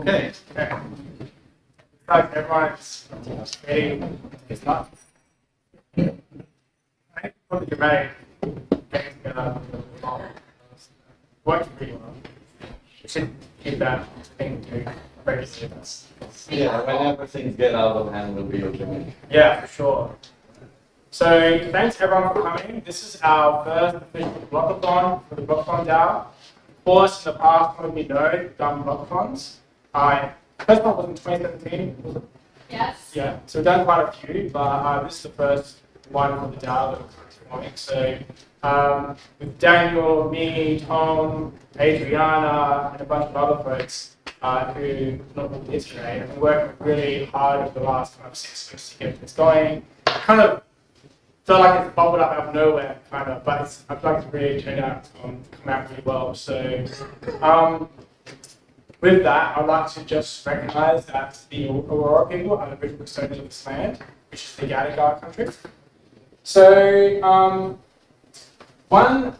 Okay. Okay. Like everyone's ready. It's not. I think probably dramatic. Works pretty well. We should keep that thing to very serious. Yeah, whenever things get out of hand, we'll be okay. Yeah, for sure. So thanks everyone for coming. This is our first official blockathon for the BlockathonDAO. Of course, in the past, one of you know, we've done blockathons. First one was in 2017, was it? Yes. Yeah, so we've done quite a few, but this is the first one for the DAO that we're performing. So with Daniel, me, Tom, Adriana, and a bunch of other folks who not with this today, have been working really hard over the last 6 weeks to get this going. Kind of felt like it's bubbled up out of nowhere, kind of, but I feel like it's really turned out to come out really well. So with that, I'd like to just recognise that the Aurora people are the original custodians of this land, which is the Gadigal country. So one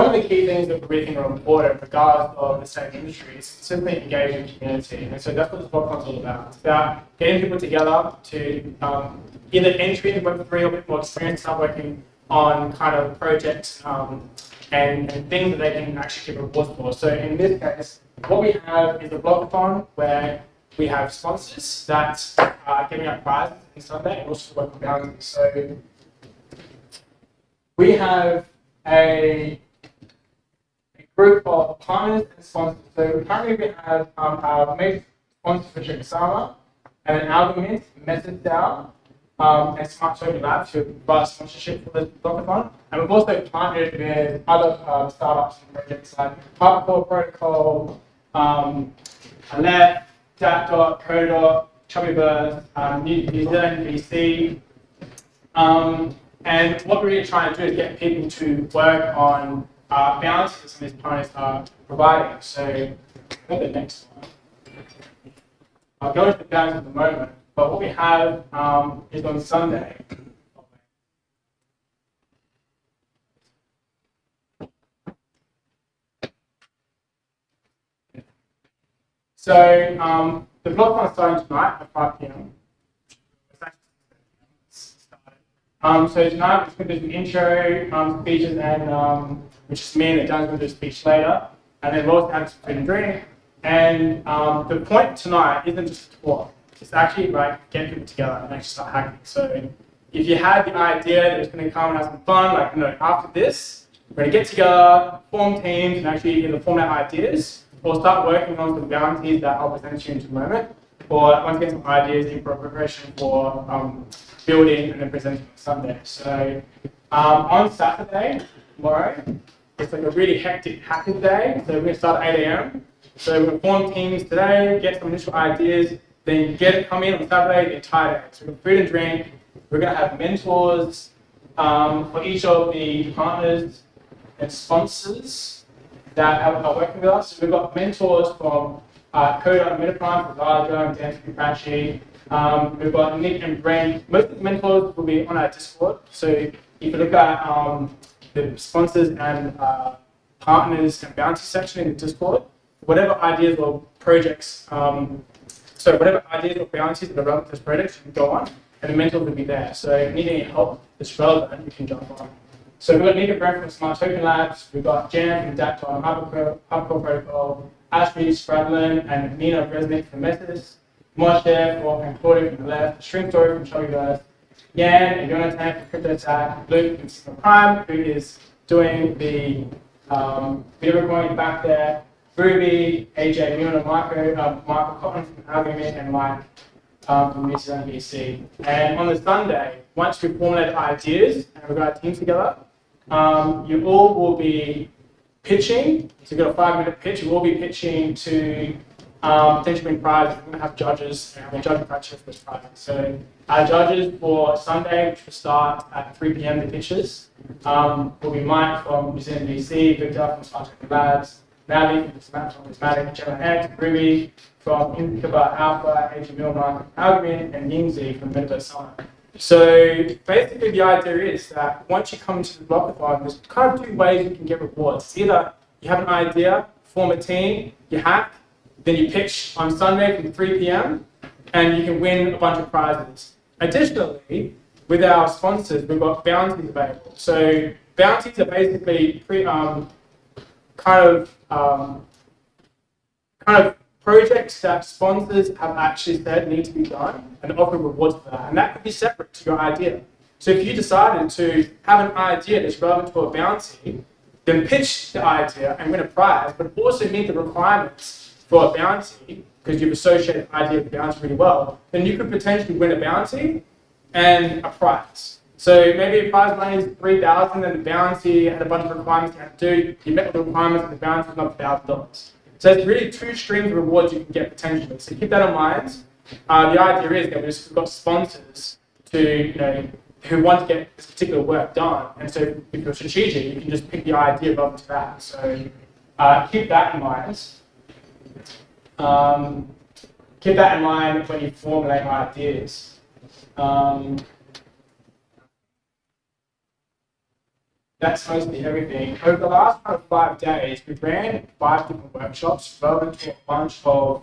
of the key things that we think are important, regardless of the same industry, is simply engaging the community. And so that's what this blog is all about. It's about getting people together to either entry into Web3 or a bit more experience, start working on kind of projects and things that they can actually give rewards for. So in this case, what we have is a blockathon where we have sponsors that are giving out prizes on Sunday and also work on boundaries. So we have a group of partners and sponsors. So currently we have our major sponsors, which are Sama, and then Alchemist, Method DAO, and Smart Token Labs, who provide sponsorship for this blockathon. And we've also partnered with other startups and projects like Hardcore Protocol, Aleph, Dat.Dot, Codot, Chubbybird, New Zealand VC. And what we're really trying to do is get people to work on bounties that some of these partners are providing. So, look at the next one. I'll go into the bounties at the moment, but what we have is on Sunday. So, the blockathon is starting tonight at 5 p.m. So tonight we're going to do the intro, speeches, and which is me, and Dan's going to do a speech later, and then we'll also have some food and drink. And the point tonight isn't just a talk; it's actually like getting people together and actually start hacking. So if you had the idea that it's going to come and have some fun, like after this, we're going to get together, form teams, and actually either form out ideas or start working on some bounties that I'll present to you in a moment, or once again some ideas in preparation for building and then presenting on Sunday. So on Saturday, tomorrow, it's like a really hectic hacker day. So we're going to start at 8 a.m. So we're going to form teams today, get some initial ideas, then come in on Saturday the entire day. So we're going to food and drink. We're going to have mentors for each of the partners and sponsors that are working with us. So we've got mentors from Coda and Metaprime, from Larger and Dan Apache. We've got Nick and Brent. Most of the mentors will be on our Discord. So if you look at the sponsors and partners and bounty section in the Discord, whatever ideas or projects, whatever ideas or bounties that are relevant to this project, you can go on, and the mentors will be there. So if you need any help that's relevant, you can jump on. So we've got Nick and Brent from Smart Token Labs, we've got Jan from Dat.Dot, Hardcore Protocol, Ashley Spradlin, and Nina Resnick from Methodist, Moshe and Claudia from the left, String Story from Chubbybird, Yan and Jonathan from CryptoTac, Luke from Sigma Prime, who is doing the video recording back there, Ruby, AJ, Muna, Michael Cotton from Alchemist, and Mike from New Zealand VC. And on the Sunday, once we formulate ideas and we've got our teams together, you all will be pitching. So you've got a 5-minute pitch. You will be pitching to potentially win prizes. We're going to have judges and we're judging practice for this project. So our judges for Sunday, which will start at 3 p.m. the pitches, will be Mike from New Zealand VC, Victor from Smart Token Labs, Natalie from Prismatic, Gemma X, Ruby from Incuba Alpha, AJ Milner, Algmin, and Yingzi from Metaverse Summit. So basically the idea is that once you come into the blockathon, there's kind of two ways you can get rewards. It's either you have an idea, form a team, you hack, then you pitch on Sunday from 3 p.m. and you can win a bunch of prizes. Additionally, with our sponsors, we've got bounties available. So bounties are basically kind of projects that sponsors have actually said need to be done and offer rewards for that. And that could be separate to your idea. So if you decided to have an idea that's relevant to a bounty, then pitch the idea and win a prize, but also meet the requirements for a bounty, because you've associated the idea with the bounty really well, then you could potentially win a bounty and a prize. So maybe a prize money is $3,000 and the bounty had a bunch of requirements you had to do. You met the requirements and the bounty was not $1,000. So it's really 2 streams of rewards you can get potentially. So keep that in mind. The idea is that we've got sponsors to, who want to get this particular work done. And so if you're strategic, you can just pick the idea relevant to that. So keep that in mind. Keep that in mind when you formulate ideas. That's mostly everything. Over the last 5 days, we ran 5 different workshops relevant to a bunch of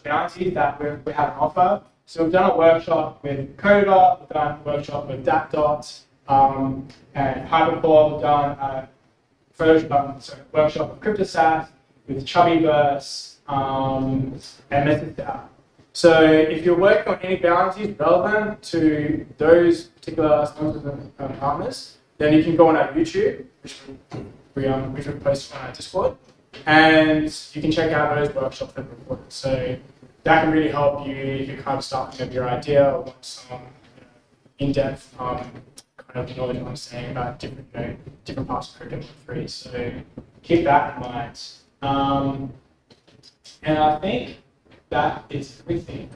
bounties that we have on offer. So we've done a workshop with Coda, we've done a workshop with DAO, and Hypercore, we've done a workshop with CryptoSat, with Chubbyverse, and MethodDAO. So if you're working on any bounties relevant to those particular sponsors and partners, then you can go on our YouTube, which we post on our Discord, and you can check out those workshops that we've recorded. So that can really help you if you're kind of starting with your idea or want some in-depth kind of knowledge and understanding about different parts of crypto for free. So keep that in mind. And I think that is everything.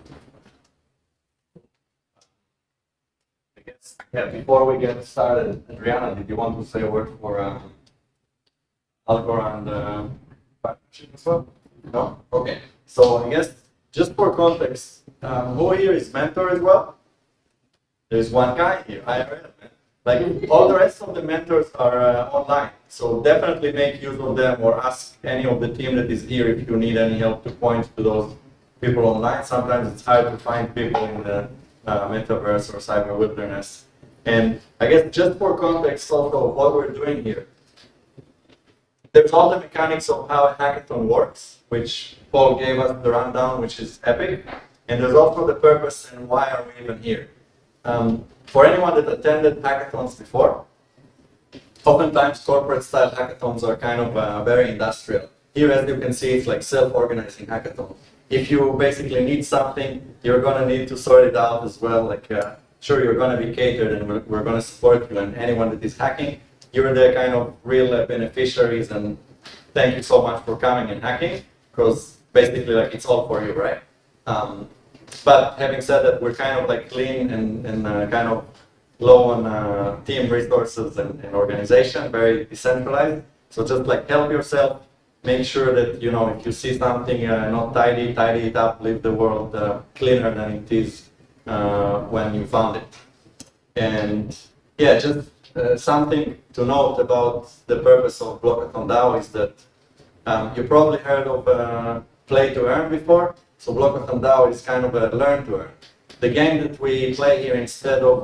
I guess, yeah, before we get started, Adriana, did you want to say a word for Algorand partnership as well? No? Okay. So I guess just for context, who here is mentor as well? There's one guy here, IRL. Like all the rest of the mentors are online, so definitely make use of them or ask any of the team that is here if you need any help to point to those people online. Sometimes it's hard to find people in the metaverse or cyber wilderness. And I guess just for context also of what we're doing here, there's all the mechanics of how a hackathon works, which Paul gave us the rundown, which is epic. And there's also the purpose and why are we even here. For anyone that attended hackathons before, oftentimes corporate style hackathons are kind of very industrial. Here, as you can see, it's like self-organizing hackathon. If you basically need something, you're going to need to sort it out as well. Like, sure, you're going to be catered and we're going to support you, and anyone that is hacking, you're the kind of real beneficiaries, and thank you so much for coming and hacking, because basically like it's all for you, right? But having said that, we're kind of like lean and kind of low on team resources and organization, very decentralized. So just like help yourself, make sure that, if you see something not tidy, tidy it up, leave the world cleaner than it is when you found it. And yeah, just something to note about the purpose of BlockathonDAO is that you probably heard of play to earn before. So BlockathonDAO is kind of a learn to earn. The game that we play here, instead of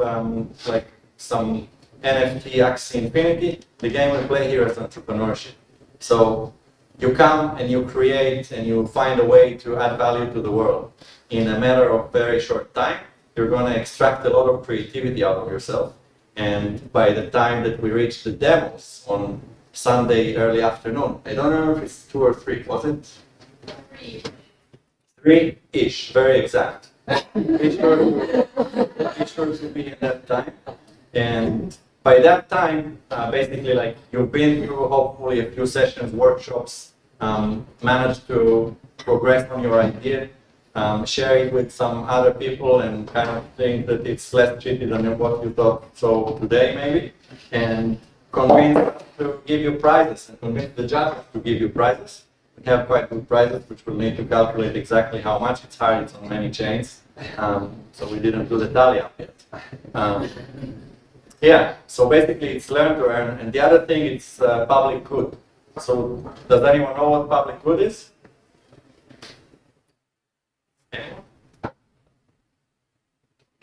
like some NFT Axie Infinity, the game we play here is entrepreneurship. So you come and you create and you find a way to add value to the world. In a matter of very short time, you're going to extract a lot of creativity out of yourself. And by the time that we reach the demos on Sunday early afternoon, I don't know if it's 2 or 3, was it? 3-ish, very exact. Be sure to be in that time. And by that time, basically, like you've been through hopefully a few sessions, workshops, managed to progress on your idea, share it with some other people, and kind of think that it's less shitty than what you thought so today, maybe, and convince us to give you prizes and convince the judges to give you prizes. We have quite good prizes, which we'll need to calculate exactly how much. It's hard, it's on many chains, so we didn't do the tally up yet. Yeah, so basically it's learn to earn, and the other thing is public good. So does anyone know what public good is? Anyone?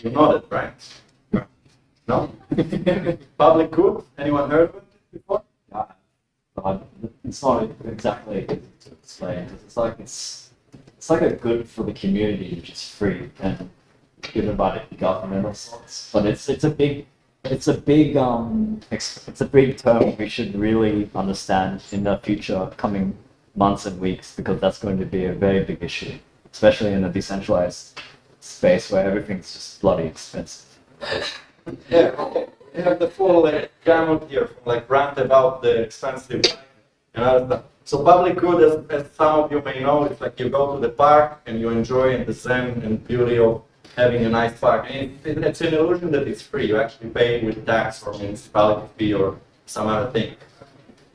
You nodded, right? No? Public good? Anyone heard of it before? Yeah, but it's not exactly easy to explain. 'Cause it's like a good for the community, which is free and given by the government of sorts. But it's a big term we should really understand in the future coming months and weeks, because that's going to be a very big issue, especially in a decentralized space where everything's just bloody expensive. Yeah, okay. You have the full gamut here, from rant about the expensive and other stuff. So public good, as some of you may know, it's like you go to the park and you enjoy the zen and beauty of having a nice park. And it's an illusion that it's free. You actually pay with tax or municipality fee or some other thing.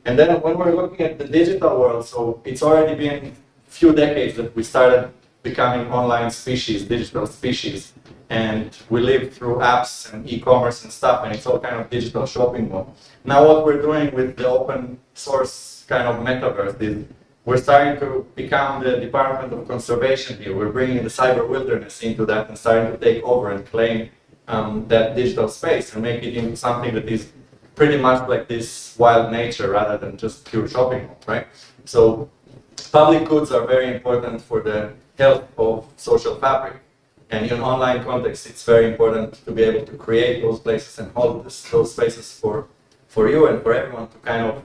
And then when we're looking at the digital world, so it's already been a few decades that we started becoming online species, digital species. And we live through apps and e-commerce and stuff, and it's all kind of digital shopping mall. Now what we're doing with the open source kind of metaverse is we're starting to become the Department of Conservation here. We're bringing the cyber wilderness into that and starting to take over and claim that digital space and make it into something that is pretty much like this wild nature rather than just pure shopping mall, right? So public goods are very important for the health of social fabric. And in online context, it's very important to be able to create those places and hold those spaces for you and for everyone to kind of,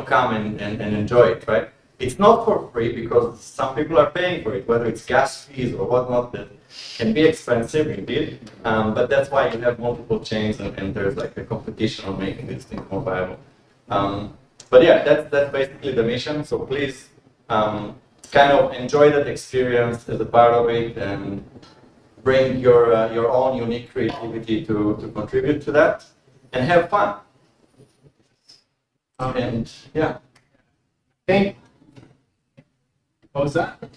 come and enjoy it, right? It's not for free because some people are paying for it, whether it's gas fees or whatnot, that can be expensive indeed. But that's why you have multiple chains and there's like a competition on making these things more viable. But yeah, that's basically the mission. So please kind of enjoy that experience as a part of it and bring your own unique creativity to contribute to that, and have fun. And yeah. What was that? I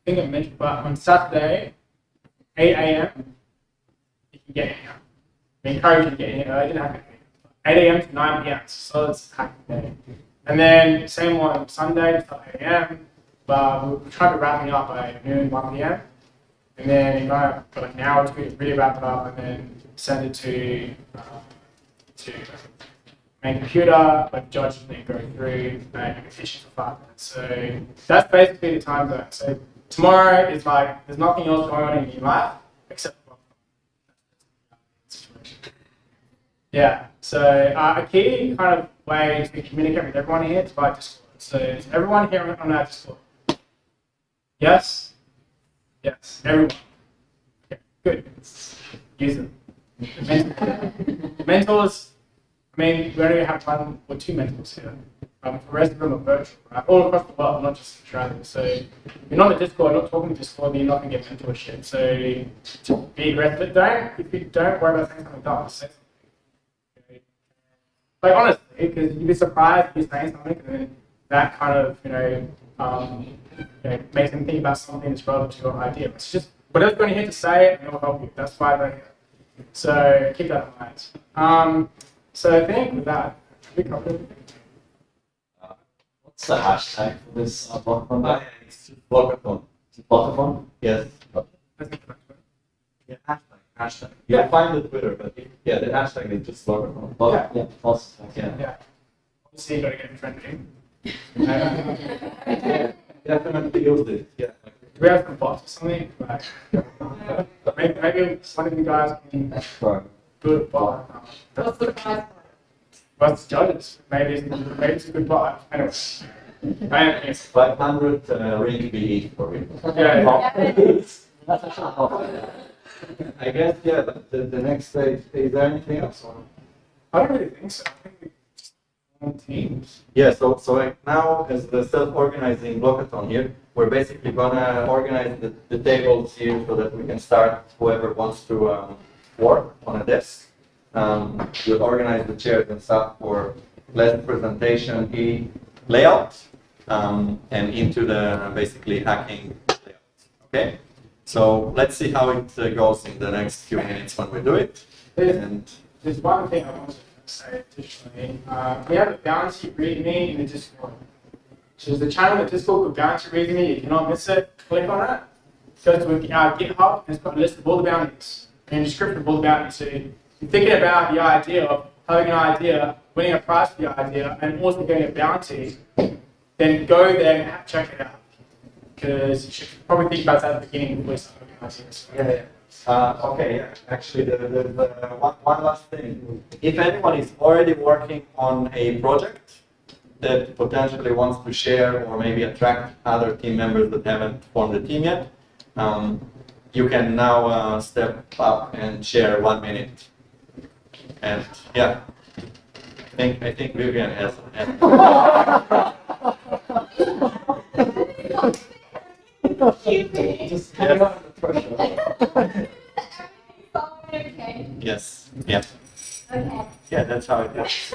think I mentioned, but on Saturday, 8 a.m., you can get in here. We encourage you to get in here. I didn't have it. 8 a.m. to 9 p.m. So it's a happy day. And then same one on Sunday, it's 8 a.m. But we'll try to be wrapping up by noon, 1 p.m. And then you're gonna for like an hour or two to really wrap it up, and then send it to main computer, like judge and then go through and finish for 5 minutes. So that's basically the time zone. So tomorrow is like there's nothing else going on in your life except for situation. Yeah. So a key kind of way to communicate with everyone here is by Discord. So is everyone here on our Discord? Yes. Yes, everyone. Okay, good. Use them. Mentors, I mean, we only have one or two mentors here. The rest of them are virtual, right? All across the world, not just Australia. So if you're not on Discord, not talking to Discord, you're not going to get mentorship. So to be aggressive, if you don't worry about saying something dumb, say something. Okay? Like honestly, because you'd be surprised if you're saying something and then that kind of, makes them think about something that's relevant to your idea. It's just whatever's going to hit to say it, and it'll help you. That's why they're here. So keep that in mind. So I think with that, we covered it. What's the hashtag for this blockathon? It's Blockathon. Blockathon? Yes. Yeah, hashtag. Yeah. You'll find the Twitter, but the hashtag is just Blockathon. Yeah, awesome. Yeah. Obviously, you got to get trending. Definitely use it. Yeah. Do we have some bots or something? Like, maybe one of you guys can do a bot. What's the prize? What's judges? Maybe it's a good bot. Anyway. It's 500 ring BE for you. Yeah. That's actually helpful. I guess, the next stage, is there anything else? I don't really think so. I think we just on teams. Yeah, so like now as the self-organizing Blockathon here, we're basically gonna organize the tables here so that we can start whoever wants to work on a desk. We'll organize the chairs and stuff for less presentation layout and into the basically hacking layout. Okay, so let's see how it goes in the next few minutes when we do it. And There's one thing I wanted to say additionally. We have a bounty readme in the Discord. So there's a channel in the Discord called Bounty Readme. You cannot miss it. Click on it. Go to our GitHub and it's got a list of all the bounties and a description of all the bounties. So you're thinking about the idea of having an idea, winning a prize for your idea, and also getting a bounty, then go there and check it out. Because you should probably think about that at the beginning before you start organizing this. okay, yeah. Actually, the one last thing. If anyone is already working on a project that potentially wants to share or maybe attract other team members that haven't formed a team yet, you can now step up and share 1 minute. And yeah, I think Vivian has. Just hang on the pressure. Okay. Yes. Yeah. Okay. Yeah, that's how it is.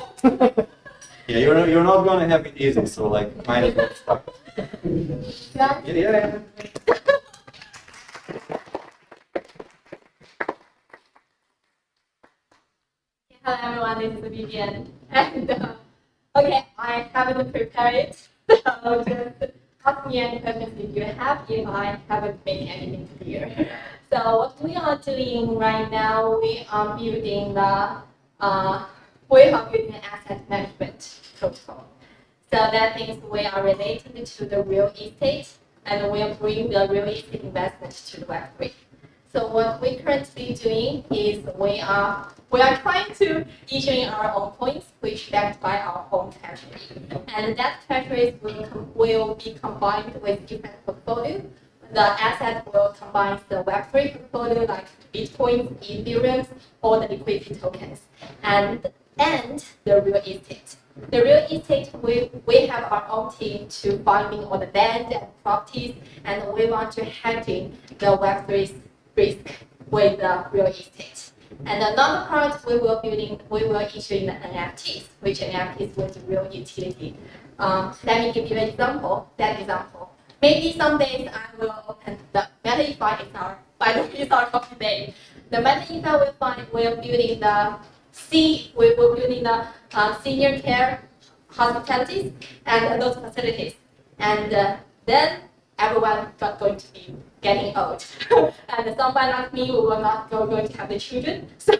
Yeah, you're not gonna have it easy, so like might as well start. Yeah. Yeah. Hello everyone, this is Vivian. And okay, I haven't prepared it. So just ask me any questions if you have, if I haven't made anything clear. So what we are doing right now, we are building an asset management protocol. So that means we are related to the real estate and we are bringing the real estate investment to the Web3. So what we're currently doing is we are trying to issuing our own coins, which backed by our own treasury, and that treasury will be combined with different portfolios. The asset will combine the Web3 portfolio like Bitcoin, Ethereum, or the liquidity tokens, and the real estate. The real estate, we have our own team to finding all the land and properties, and we want to hedging the Web3 risk with the real estate. And another part we will issue the NFTs, which NFTs with real utility. Let me give you an example. Maybe some days I will open the MetaEFI is our, by the way, it's our topic today. The MetaEFI will find we're building the senior care hospitalities and those facilities. And then everyone got going to be getting old. And someone like me who will not going to have the children. So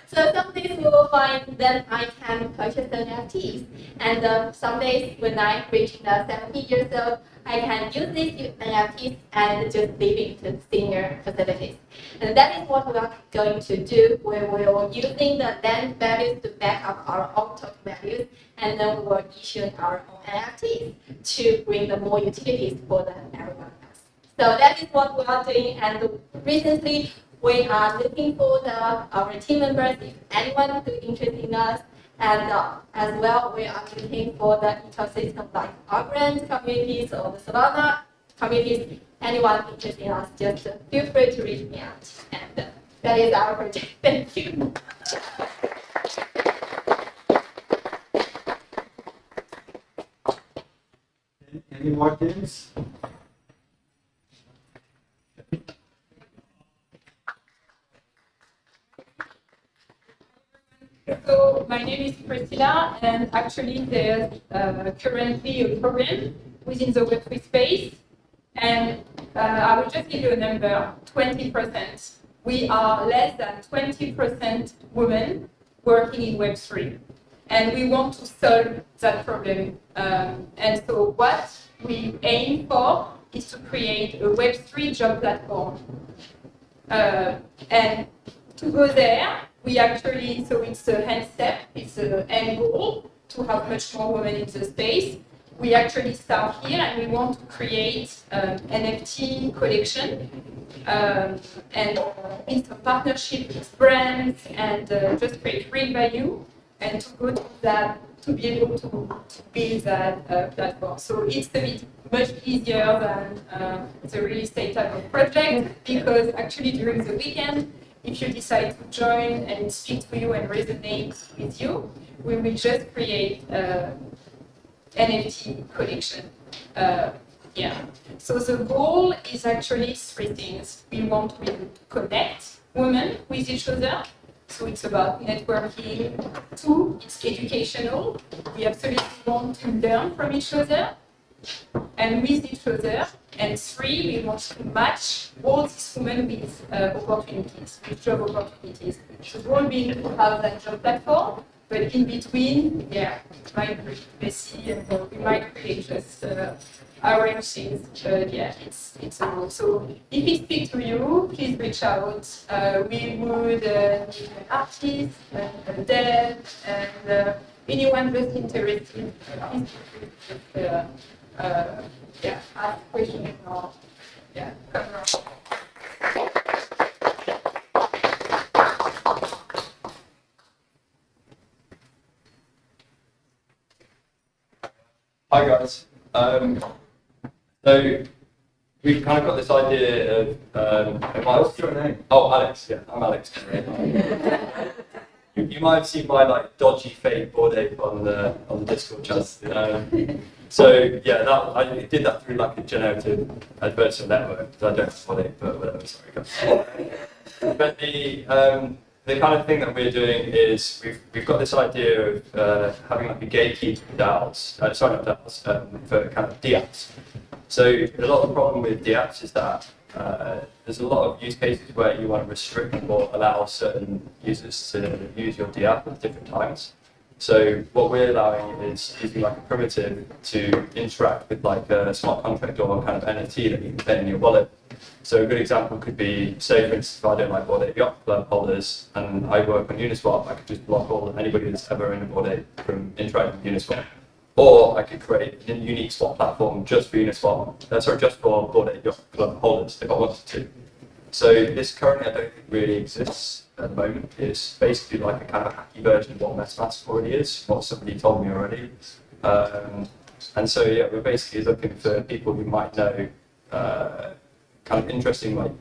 some days we will find then I can purchase the NFTs. And some days when I reach the 70 years old, I can use these NFTs and just live into senior facilities. And that is what we are going to do. We will using the land values to back up our own token values, and then we will issue our own NFTs to bring the more utilities for everyone else. So that is what we are doing. And recently, we are looking for our team members, if anyone is interested in us. And as well, we are looking for the ecosystem like our brand communities or the Solana communities. Anyone interested in us, just feel free to reach me out. And that is our project. Thank you. Any more teams? So my name is Priscilla, and actually there's currently a program within the Web3 space, and I will just give you a number, 20%. We are less than 20% women working in Web3, and we want to solve that problem. And so what we aim for is to create a Web3 job platform. And to go there, we actually, so it's a end step, it's an end goal to have much more women in the space. We actually start here and we want to create an NFT collection and it's a partnership with brands and just create real value and to go to that, to be able to build that platform. So it's a bit much easier than the real estate type of project because actually during the weekend, if you decide to join and it speaks to you and resonates with you, we will just create NFT collection. So the goal is actually three things. We want to connect women with each other. So it's about networking. 2, it's educational. We absolutely want to learn from each other and with each other. And 3, we want to match all these women with opportunities, with job opportunities. So the goal being to have that job platform, but in between, yeah, it might be messy and we might create just arrange things. But yeah, it's a goal. So if it speaks to you, please reach out. We would need an artist, a dev, and anyone just interested. Please yeah, ask questions or yeah, come around. Hi guys. So we've kind of got this idea of. What's your name? Oh, Alex. Yeah, I'm Alex. You might have seen my like dodgy fake board ape on the Discord chat. So yeah, I did that through like a generative adversarial network. So I don't have board ape, but whatever. Sorry guys. But the kind of thing that we're doing is we've got this idea of having like a gatekeeper for DAOs, sorry not DAOs, for kind of DApps. So a lot of the problem with DApps is that there's a lot of use cases where you want to restrict or allow certain users to use your DApp at different times. So what we're allowing is using like a primitive to interact with like a smart contract or kind of NFT that you can pay in your wallet. So a good example could be, say for instance, if I don't like Bored Ape Yacht Club holders and I work on Uniswap, I could just block anybody that's ever in a Bored Ape from interacting with Uniswap. Or I could create a unique swap platform just for Uniswap, just for Bored Ape Yacht Club holders if I wanted to. So this currently I don't think really exists at the moment. It's basically like a kind of hacky version of what MetaMask already is, what somebody told me already. And so yeah, we're basically looking for people who might know kind of interesting like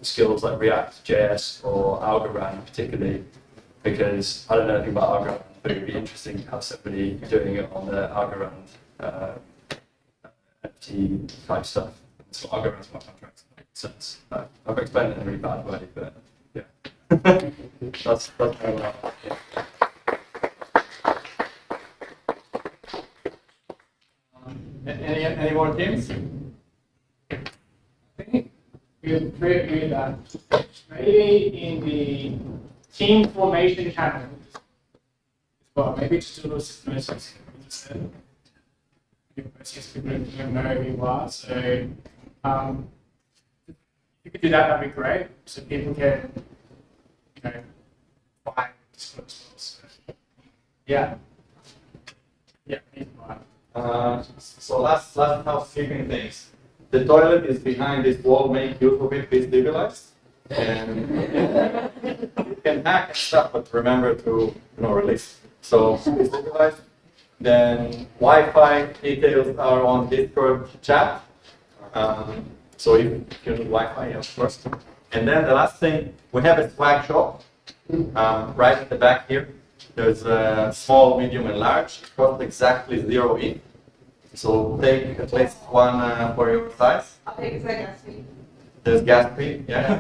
skills like React, JS, or Algorand particularly, because I don't know anything about Algorand, but it would be interesting to have somebody doing it on the Algorand NFT type stuff. So Algorand smart contracts makes sense. I've explained it in a really bad way, but yeah, that's kind of what any more teams? I think we would agree that maybe in the team formation channel, well, maybe just do those messages. People don't know who you are, so if you could do that, that'd be great. So people can, buy disclose. So, yeah. Yeah, So last housekeeping things. The toilet is behind this wall. Make use of it. Please stabilize. And you can hack and stuff, but remember to release. So please stabilize. Then Wi-Fi details are on Discord chat. So you can do Wi-Fi, of course. And then the last thing, we have a swag shop right at the back here. There's a small, medium, and large. It costs exactly 0 ETH. So take at least one for your size. There's gas fee, yeah.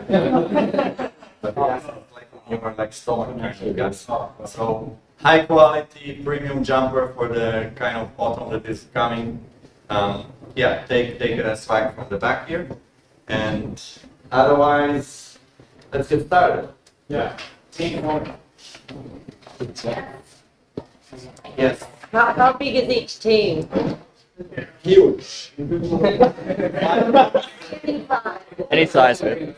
But gas is like your stomach gas. So high quality premium jumper for the kind of autumn that is coming. Yeah, take a swag from the back here. And otherwise, let's get started. Yeah. Team one. Yes. How big is each team? Huge. Any size, man.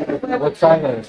What size?